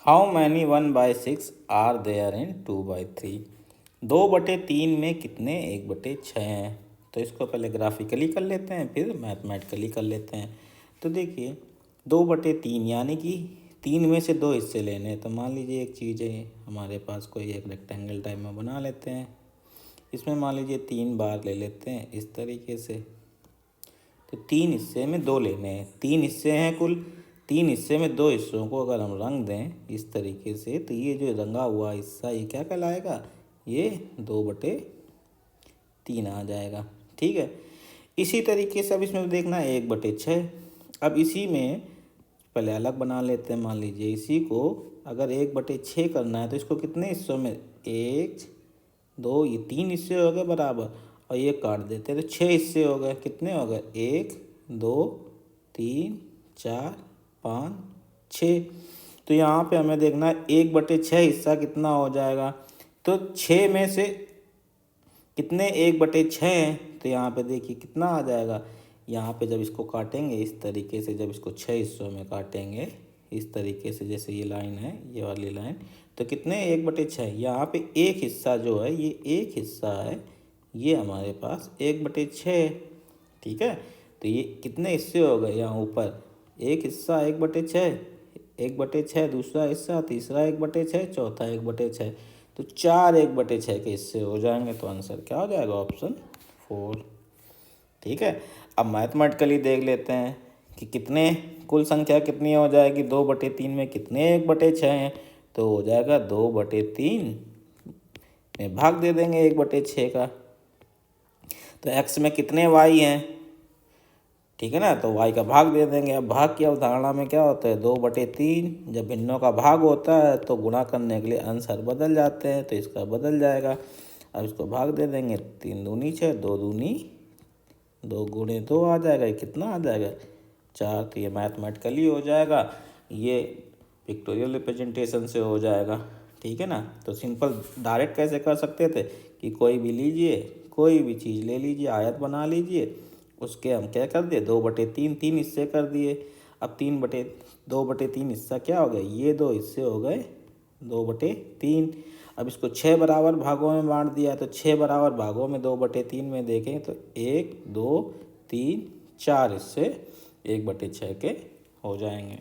How many 1/6 are there in 2/3। 2/3 में कितने 1/6 हैं। तो इसको पहले ग्राफिकली कर लेते हैं, फिर मैथमेटिकली कर लेते हैं। तो देखिए 2/3 यानी कि 3 में से 2 हिस्से लेने हैं। तो मान लीजिए एक चीज़ है हमारे पास, कोई एक रेक्टेंगल टाइप में बना लेते हैं। इसमें मान लीजिए 3 बार ले लेते हैं इस तरीके से। तो 3 हिस्से में 2 लेने हैं, 3 हिस्से हैं कुल। 3 हिस्से में 2 हिस्सों को अगर हम रंग दें इस तरीके से, तो ये जो रंगा हुआ हिस्सा ये क्या कहलाएगा, ये 2/3 आ जाएगा। ठीक है। इसी तरीके से अब इसमें देखना है 1/6। अब इसी में पहले अलग बना लेते हैं। मान लीजिए इसी को अगर 1/6 करना है तो इसको कितने हिस्सों में, 1 2, ये 3 हिस्से हो गए बराबर, और ये काट देते हैं तो 6 हिस्से हो गए। कितने हो गए, 1 2 3 4 5 6। तो यहाँ पे हमें देखना है 1/6 हिस्सा कितना हो जाएगा। तो 6 में से कितने 1/6 हैं, तो यहाँ पे देखिए कितना आ जाएगा। यहाँ पे जब इसको काटेंगे इस तरीके से, जब इसको 6 हिस्सों में काटेंगे इस तरीके से, जैसे ये लाइन है ये वाली लाइन, तो कितने 1/6। यहाँ पे एक हिस्सा जो है, ये एक हिस्सा है, ये हमारे पास 1/6। ठीक है। तो ये कितने हिस्से हो गए, यहाँ ऊपर एक हिस्सा 1/6, 1/6 दूसरा हिस्सा, तीसरा 1/6, चौथा 1/6। तो 4 1/6 के हिस्से हो जाएंगे। तो आंसर क्या हो जाएगा, ऑप्शन 4। ठीक है। अब मैथमेटिकली देख लेते हैं कि कितने कुल संख्या कितनी हो जाएगी। 2/3 में कितने 1/6 हैं, तो हो जाएगा 2/3 में भाग दे देंगे 1/6 का। तो x में कितने y हैं, ठीक है ना, तो y का भाग दे देंगे। अब भाग की अवधारणा में क्या होता है, 2/3 जब भिन्नों का भाग होता है तो गुणा करने के लिए अंश बदल जाते हैं, तो इसका बदल जाएगा। अब इसको भाग दे देंगे, 3 दूनी 6, 2 दूनी 2 गुणे 2 आ जाएगा। ये कितना आ जाएगा, 4। तो ये मैथमेटिकली हो जाएगा, ये पिक्टोरियल रिप्रेजेंटेशन से हो जाएगा। ठीक है ना। तो सिंपल डायरेक्ट कैसे कर सकते थे कि कोई भी लीजिए, कोई भी चीज़ ले लीजिए, आयत बना लीजिए, उसके हम क्या कर दिए 2/3 3 हिस्से कर दिए। अब 2/3 हिस्सा क्या हो गया, ये 2 हिस्से हो गए 2/3। अब इसको 6 बराबर भागों में बांट दिया, तो 6 बराबर भागों में 2/3 में देखें तो 1 2 3 4 हिस्से 1/6 के हो जाएंगे।